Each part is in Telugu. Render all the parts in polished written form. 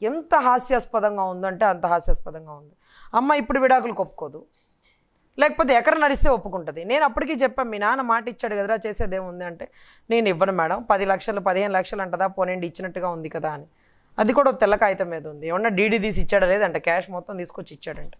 ఎంత హాస్యాస్పదంగా ఉందంటే అంత హాస్యాస్పదంగా ఉంది. అమ్మ ఇప్పుడు విడాకులు ఒప్పుకోదు, లేకపోతే ఎకరం నడిస్తే ఒప్పుకుంటుంది. నేను అప్పటికీ చెప్పాను, మీ నాన్న మాట ఇచ్చాడు కదరా, చేసేదేముంది అంటే, నేను ఇవ్వను మేడం, 10 లక్షలు 15 లక్షలు అంటదా, పోనేండి ఇచ్చినట్టుగా ఉంది కదా అని. అది కూడా తెల్ల కాగితం మీద ఉంది, ఏమన్నా డీడీ తీసి ఇచ్చాడా లేదంటే క్యాష్ మొత్తం తీసుకొచ్చి ఇచ్చాడంట.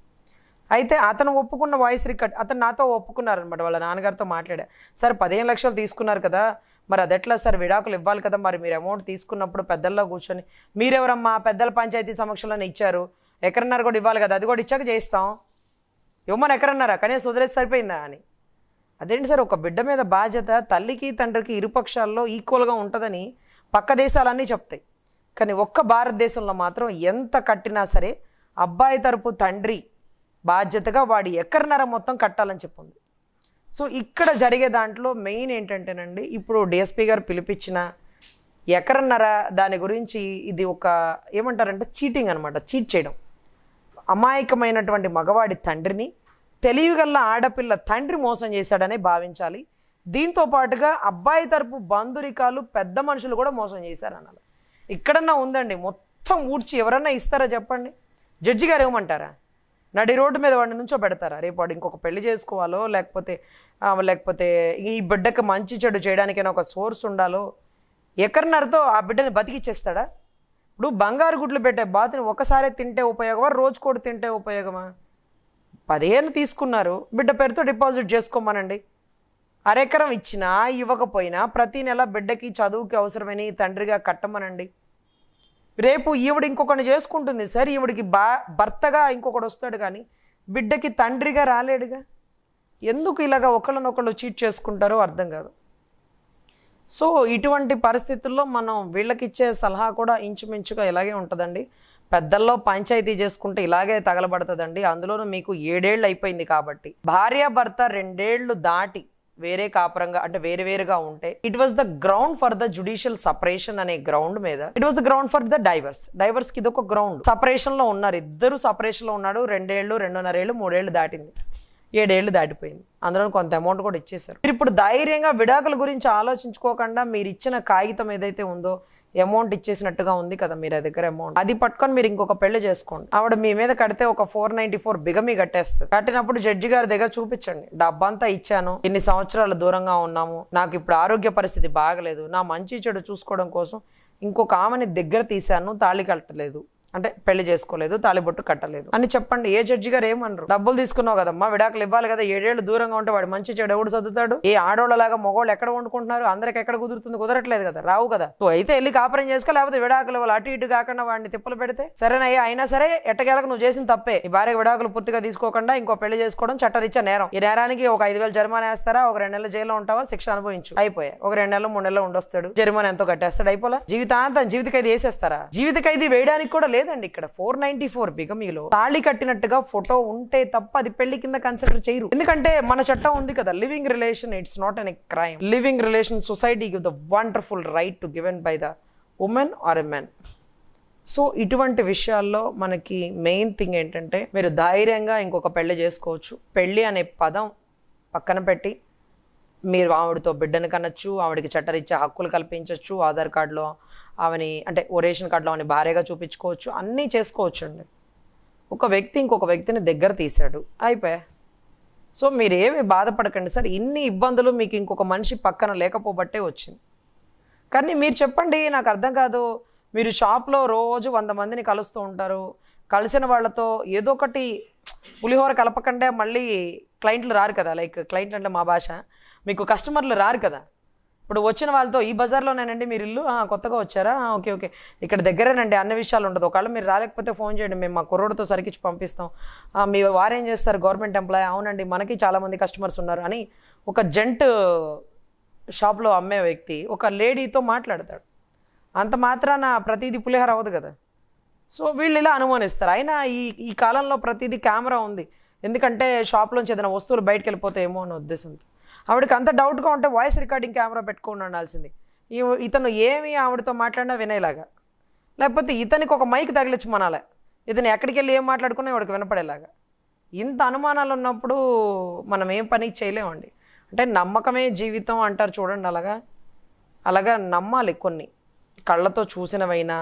అయితే అతను ఒప్పుకున్న వాయిస్ రికార్డ్, అతను నాతో ఒప్పుకున్నారనమాట, వాళ్ళ నాన్నగారితో మాట్లాడా. సార్ 15 లక్షలు తీసుకున్నారు కదా, మరి అది ఎట్లా సార్, విడాకులు ఇవ్వాలి కదా, మరి మీరు అమౌంట్ తీసుకున్నప్పుడు పెద్దల్లో కూర్చొని, మీరెవరమ్మా పెద్దల పంచాయతీ సమక్షంలోనే ఇచ్చారు, ఎకరన్నర కూడా ఇవ్వాలి కదా, అది కూడా ఇచ్చాక చేయిస్తాం, ఇవ్వమని ఎకరన్నారా, కనీసం వదిలేసి సరిపోయిందా అని. అదేంటి సార్, ఒక బిడ్డ మీద బాధ్యత తల్లికి తండ్రికి ఇరుపక్షాల్లో ఈక్వల్గా ఉంటుందని పక్క దేశాలన్నీ చెప్తాయి, కానీ ఒక్క భారతదేశంలో మాత్రం ఎంత కట్టినా సరే అబ్బాయి తరపు తండ్రి బాధ్యతగా వాడి ఎకరన్నర మొత్తం కట్టాలని చెప్పింది. సో ఇక్కడ జరిగే దాంట్లో మెయిన్ ఏంటంటేనండి, ఇప్పుడు డిఎస్పీ గారు పిలిపించిన ఎకరన్నర దాని గురించి ఇది ఒక ఏమంటారంటే చీటింగ్ అనమాట, చీట్ చేయడం. అమాయకమైనటువంటి మగవాడి తండ్రిని తెలివిగల్ల ఆడపిల్ల తండ్రి మోసం చేశాడనే భావించాలి. దీంతో పాటుగా అబ్బాయి తరపు బంధురికాలు పెద్ద మనుషులు కూడా మోసం చేశారనాలి. ఇక్కడన్నా ఉందండి, మొత్తం ఊడ్చి ఎవరన్నా ఇస్తారా చెప్పండి? జడ్జి గారు ఏమంటారా? నడి రోడ్డు మీద వాడిని నుంచో పెడతారా? రేపు వాడు ఇంకొక పెళ్లి చేసుకోవాలో లేకపోతే ఈ బిడ్డకి మంచి చెడు చేయడానికైనా ఒక సోర్స్ ఉండాలో, ఎకరన్నరతో ఆ బిడ్డని బతికిచ్చేస్తాడా? ఇప్పుడు బంగారు గుడ్లు పెట్టే బాతుని ఒకసారి తింటే ఉపయోగమా, రోజు కూడా తింటే ఉపయోగమా? 15 తీసుకున్నారు, బిడ్డ పేరుతో డిపాజిట్ చేసుకోమనండి. అరెకరం ఇచ్చినా ఇవ్వకపోయినా ప్రతి నెల బిడ్డకి చదువుకి అవసరమని తండ్రిగా కట్టమనండి. రేపు ఈవిడ ఇంకొకరిని చేసుకుంటుంది సార్, ఈవిడికి భర్తగా ఇంకొకడు వస్తాడు, కానీ బిడ్డకి తండ్రిగా రాలేడుగా. ఎందుకు ఇలాగా ఒకళ్ళనొకళ్ళు చీట్ చేసుకుంటారో అర్థం కాదు. సో ఇటువంటి పరిస్థితుల్లో మనం వీళ్ళకిచ్చే సలహా కూడా ఇంచుమించుగా ఇలాగే ఉంటుందండి. పెద్దల్లో పంచాయతీ చేసుకుంటే ఇలాగే తగలబడుతుందండి. అందులోనూ మీకు 7 ఏళ్ళు అయిపోయింది కాబట్టి, భార్యాభర్త 2 ఏళ్ళు దాటి వేరే కాపురంగా అంటే వేరువేరుగా ఉంటే, it was the ground for the judicial separation అనే గ్రౌండ్ మీద, it was the ground for the డైవర్స్కి ఇది ఒక గ్రౌండ్. సపరేషన్లో ఉన్నారు, ఇద్దరు సపరేషన్లో ఉన్నాడు, 2 ఏళ్ళు 2.5 ఏళ్ళు 3 ఏళ్ళు దాటింది, 7 ఏళ్ళు దాటిపోయింది, అందులో కొంత అమౌంట్ కూడా ఇచ్చేశారు. మీరు ఇప్పుడు ధైర్యంగా విడాకుల గురించి ఆలోచించుకోకుండా మీరు ఇచ్చిన కాగితం ఏదైతే ఉందో అమౌంట్ ఇచ్చేసినట్టుగా ఉంది కదా మీరు దగ్గర అమౌంట్, అది పట్టుకొని మీరు ఇంకొక పెళ్లి చేసుకోండి. ఆవిడ మీ మీద కడితే ఒక 494 బిగమి కట్టేస్తుంది. కట్టినప్పుడు జడ్జి గారి దగ్గర చూపించండి, డబ్బంతా ఇచ్చాను, ఇన్ని సంవత్సరాలు దూరంగా ఉన్నాము, నాకు ఇప్పుడు ఆరోగ్య పరిస్థితి బాగలేదు, నా మంచి చెడు చూసుకోవడం కోసం ఇంకొక ఆమెని దగ్గర తీశాను, తాళి కట్టలేదు అంటే పెళ్లి చేసుకోలేదు, తాళిబొట్టు కట్టలేదు అని చెప్పండి. ఏ జడ్జి గారు ఏమనరు. డబ్బులు తీసుకున్నావు కదమ్మా, విడాకులు ఇవ్వాలి కదా, 7 ఏళ్ళు దూరంగా ఉంటే వాడు మంచి చెడు ఎవడు చదువుతాడు? ఏ ఆడోళ్ళలాగా మగవాళ్ళు ఎక్కడ వండుకుంటున్నారు, అందరికి ఎక్కడ కుదురుతుంది? కుదరట్లేదు కదా, రావు కదా. సో అయితే వెళ్ళి కాపురం చేసుకో, లేకపోతే విడాకులు వాళ్ళు అటు ఇటు కాకుండా వాడిని తిప్పలు పెడితే సరేనయ్యా. అయినా సరే ఎట్టగేలకు నువ్వు చేసిన తప్పే, ఈ భార్య విడాకులు పూర్తిగా తీసుకోకుండా ఇంకో పెళ్లి చేసుకోవడం చట్టరీత్యా నేరం. ఈ నేరానికి ఒక 5,000 జరిమానా వేస్తారా, ఒక 2 నెలలు జైల్లో ఉంటావా, శిక్ష అనుభవించు, అయిపోయా. ఒక 2 నెలలు 3 నెలలు ఉండొస్తాడు, జరిమానా ఎంతో కట్టేస్తాడు, అయిపోలా. జీవితాంతం జీవిత ఖైదీ వేసేస్తారా? జీవిత ఖైదీ వేయడానికి కూడా లేదండి. ఇక్కడ 494 బిగమిలో తాళి కట్టినట్టుగా ఫోటో ఉంటే తప్ప అది పెళ్లి కింద కన్సిడర్ చేయరు. ఎందుకంటే మన చట్టం ఉంది కదా, living relation it's not an crime. Living relation society give the wonderful right to given by the women are a men. So ఇటువంటి విషయాల్లో మనకి మెయిన్ థింగ్ ఏంటంటే, మీరు ధైర్యంగా ఇంకొక పెళ్లి చేసుకోవచ్చు. పెళ్ళి అనే పదం పక్కన పెట్టి మీరు ఆవిడతో బిడ్డను కనొచ్చు, ఆవిడకి చట్టరీత్యా హక్కులు కల్పించవచ్చు, ఆధార్ కార్డులో ఆమెని అంటే రేషన్ కార్డులో ఆమెని భార్యగా చూపించుకోవచ్చు, అన్నీ చేసుకోవచ్చు అండి. ఒక వ్యక్తి ఇంకొక వ్యక్తిని దగ్గర తీశాడు, అయిపోయా. సో మీరేమి బాధపడకండి సార్, ఇన్ని ఇబ్బందులు మీకు ఇంకొక మనిషి పక్కన లేకపోబట్టే వచ్చింది. కానీ మీరు చెప్పండి, నాకు అర్థం కాదు, మీరు షాప్లో రోజు 100 మందిని కలుస్తూ ఉంటారు, కలిసిన వాళ్ళతో ఏదో ఒకటి పులిహోర కలపకండే మళ్ళీ క్లయింట్లు రారు కదా, లైక్ క్లయింట్లు అంటే మా భాష, మీకు కస్టమర్లు రారు కదా. ఇప్పుడు వచ్చిన వాళ్ళతో ఈ బజార్లోనేనండి మీరు ఇల్లు, కొత్తగా వచ్చారా, ఓకే ఓకే ఇక్కడ దగ్గరేనండి, అన్ని విషయాలు ఉండదు, ఒకవేళ మీరు రాలేకపోతే ఫోన్ చేయండి, మేము మా కుర్రోడితో సరికిచ్చి పంపిస్తాం, మీ వారేం చేస్తారు, గవర్నమెంట్ ఎంప్లాయీ, అవునండి మనకి చాలామంది కస్టమర్స్ ఉన్నారు అని ఒక జెంట్ షాప్లో అమ్మే వ్యక్తి ఒక లేడీతో మాట్లాడతాడు. అంత మాత్రాన ప్రతిదీ పులిహోర అవ్వదు కదా. సో వీళ్ళు ఇలా అనుమానిస్తారు. అయినా ఈ కాలంలో ప్రతిదీ కెమెరా ఉంది, ఎందుకంటే షాప్లోంచి ఏదైనా వస్తువులు బయటకు వెళ్ళిపోతాయేమో అనే ఉద్దేశంతో. ఆవిడకి అంత డౌట్గా ఉంటే వాయిస్ రికార్డింగ్ కెమెరా పెట్టుకొని ఉండాల్సింది. ఇతను ఏమి ఆవిడతో మాట్లాడినా వినేలాగా, లేకపోతే ఇతనికి ఒక మైక్ తగిలించి మనాలి, ఇతను ఎక్కడికి వెళ్ళి ఏం మాట్లాడుకున్నా ఇవిడికి వినపడేలాగా. ఇంత అనుమానాలు ఉన్నప్పుడు మనం ఏం పని చేయలేమండి. అంటే నమ్మకమే జీవితం అంటారు చూడండి, అలాగా నమ్మాలి. కొన్ని కళ్ళతో చూసినవైనా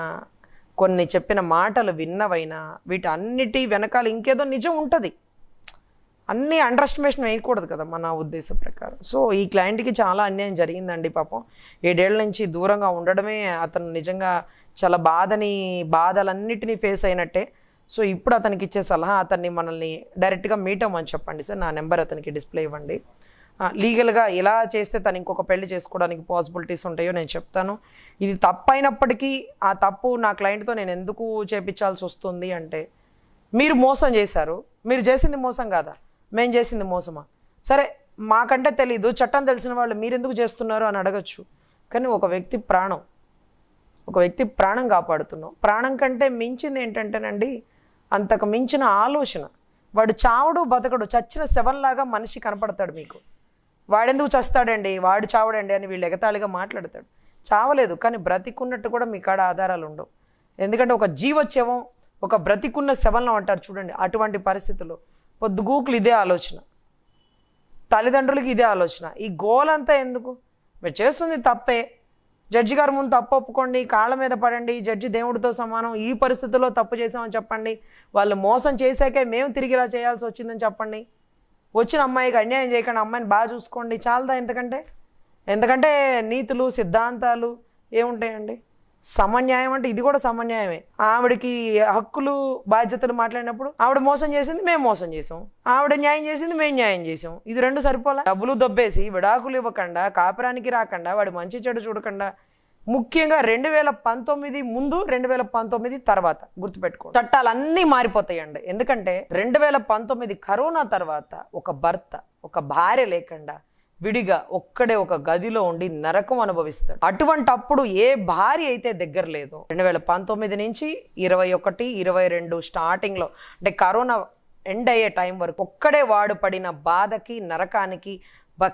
కొన్ని చెప్పిన మాటలు విన్నవైనా వీటన్నిటి వెనకాల ఇంకేదో నిజం ఉంటుంది. అన్నీ అండర్ ఎస్టిమేషన్ వేయకూడదు కదా మన ఉద్దేశ ప్రకారం. సో ఈ క్లయింట్కి చాలా అన్యాయం జరిగిందండి పాపం. 7 ఏళ్ల నుంచి దూరంగా ఉండడమే అతను నిజంగా చాలా బాధలన్నిటినీ ఫేస్ అయినట్టే. సో ఇప్పుడు అతనికి ఇచ్చే సలహా, అతన్ని మనల్ని డైరెక్ట్గా మీట్ అవ్వమని చెప్పండి సార్, నా నెంబర్ అతనికి డిస్ప్లే ఇవ్వండి. లీగల్గా ఎలా చేస్తే తను ఇంకొక పెళ్లి చేసుకోవడానికి పాసిబిలిటీస్ ఉంటాయో నేను చెప్తాను. ఇది తప్పైనప్పటికీ ఆ తప్పు నా క్లయింట్తో నేను ఎందుకు చేపించాల్సి వస్తుంది అంటే, మీరు మోసం చేశారు, మీరు చేసింది మోసం కాదా, మేము చేసింది మోసమా? సరే మాకంటే తెలీదు, చట్టం తెలిసిన వాళ్ళు మీరెందుకు చేస్తున్నారు అని అడగచ్చు. కానీ ఒక వ్యక్తి ప్రాణం కాపాడుతున్నాం. ప్రాణం కంటే మించింది ఏంటంటేనండి, అంతకు మించిన ఆలోచన. వాడు చావడు బతకడు, చచ్చిన శవంలాగా మనిషి కనపడతాడు మీకు. వాడెందుకు చస్తాడండి, వాడు చావడండి అని వీళ్ళు ఎగతాళిగా మాట్లాడతాడు. చావలేదు, కానీ బ్రతికున్నట్టు కూడా మీ కాడ ఆధారాలు ఉండవు. ఎందుకంటే ఒక జీవోత్సవం ఒక బ్రతికున్న శవంలో అంటారు చూడండి, అటువంటి పరిస్థితుల్లో పొద్దుగూకులు ఇదే ఆలోచన, తల్లిదండ్రులకి ఇదే ఆలోచన. ఈ గోలంతా ఎందుకు? మీరు చేస్తుంది తప్పే, జడ్జి గారి ముందు తప్పు ఒప్పుకోండి, కాళ్ళ మీద పడండి, జడ్జి దేవుడితో సమానం, ఈ పరిస్థితుల్లో తప్పు చేసామని చెప్పండి. వాళ్ళు మోసం చేశాకే మేము తిరిగి ఇలా చేయాల్సి వచ్చిందని చెప్పండి. వచ్చిన అమ్మాయికి అన్యాయం చేయకుండా అమ్మాయిని బాగా చూసుకోండి, చాలదా? ఎందుకంటే నీతులు సిద్ధాంతాలు ఏముంటాయండి? సమన్యాయం అంటే ఇది కూడా సమన్యాయమే. ఆవిడకి హక్కులు బాధ్యతలు మాట్లాడినప్పుడు ఆవిడ మోసం చేసింది, మేము మోసం చేసాం, ఆవిడ న్యాయం చేసింది, మేము న్యాయం చేసాం. ఇది రెండు సరిపోలా? డబ్బులు దొబ్బేసి విడాకులు ఇవ్వకుండా, కాపురానికి రాకుండా, వాడి మంచి చెడు చూడకుండా, ముఖ్యంగా 2019 ముందు 2019 తర్వాత గుర్తుపెట్టుకోండి, చట్టాలన్నీ మారిపోతాయండి. ఎందుకంటే 2019 కరోనా తర్వాత ఒక భార్య లేకుండా విడిగా ఒక్కడే ఒక గదిలో ఉండి నరకం అనుభవిస్తాడు. అటువంటి అప్పుడు ఏ భార్య అయితే దగ్గర లేదో 2019 నుంచి 21, 22 స్టార్టింగ్లో, అంటే కరోనా ఎండ్ అయ్యే టైం వరకు ఒక్కడే వాడు పడిన బాధకి, నరకానికి.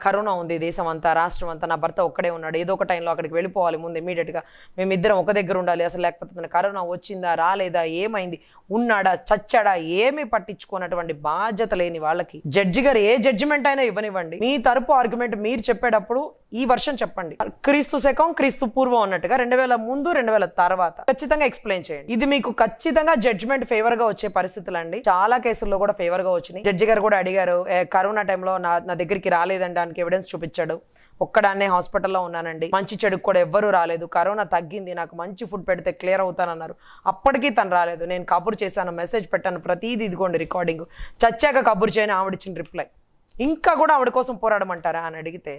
కరోనా ఉంది దేశం అంతా, రాష్ట్రం అంతా, నా భర్త ఒక్కడే ఉన్నాడు, ఏదో ఒక టైంలో అక్కడికి వెళ్ళిపోవాలి ముందు ఇమీడియట్గా, మేమిద్దరం ఒక దగ్గర ఉండాలి, అసలు లేకపోతే తన కరోనా వచ్చిందా రాలేదా, ఏమైంది, ఉన్నాడా చచ్చాడా, ఏమీ పట్టించుకున్నటువంటి బాధ్యత లేని వాళ్ళకి జడ్జి గారు ఏ జడ్జిమెంట్ అయినా ఇవ్వనివ్వండి, మీ తరపు ఆర్గ్యుమెంట్ మీరు చెప్పేటప్పుడు ఈ వర్షన్ చెప్పండి. క్రీస్తు శకం క్రీస్తు పూర్వం అన్నట్టుగా 2000 ముందు 2000 తర్వాత ఖచ్చితంగా ఎక్స్ప్లెయిన్ చేయండి. ఇది మీకు ఖచ్చితంగా జడ్జిమెంట్ ఫేవర్ గా వచ్చే పరిస్థితులు అండి. చాలా కేసుల్లో కూడా ఫేవర్ గా వచ్చినాయి. జడ్జి గారు కూడా అడిగారు, కరోనా టైంలో నా దగ్గరికి రాలేదండి, దానికి ఎవిడెన్స్ చూపించాడు, ఒక్కడాన్నే హాస్పిటల్లో ఉన్నానండి, మంచి చెడుకు కూడా ఎవ్వరూ రాలేదు, కరోనా తగ్గింది, నాకు మంచి ఫుడ్ పెడితే క్లియర్ అవుతానన్నారు, అప్పటికీ తను రాలేదు, నేను కబురు చేశాను, మెసేజ్ పెట్టాను, ప్రతిదీ ఇదిగోండి రికార్డింగ్, చచ్చాక కబురు చేయని ఆవిడిచ్చిన రిప్లై, ఇంకా కూడా ఆవిడ కోసం పోరాడమంటారా అని అడిగితే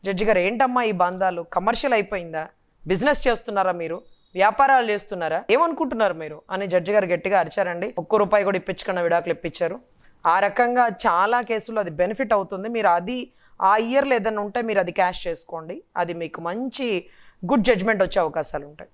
జడ్జి గారు, ఏంటమ్మా ఈ బంధాలు, కమర్షియల్ అయిపోయిందా, బిజినెస్ చేస్తున్నారా మీరు, వ్యాపారాలు చేస్తున్నారా, ఏమనుకుంటున్నారు మీరు అని జడ్జి గారు గట్టిగా అరిచారండి. ₹1 కూడా ఇప్పించకుండా విడాకులు ఇప్పించారు. ఆ రకంగా చాలా కేసుల్లో అది బెనిఫిట్ అవుతుంది. మీరు అది ఆ ఇయర్లో ఏదైనా ఉంటే మీరు అది క్యాష్ చేసుకోండి, అది మీకు మంచి గుడ్ జడ్జ్మెంట్ వచ్చే అవకాశాలు ఉంటాయి.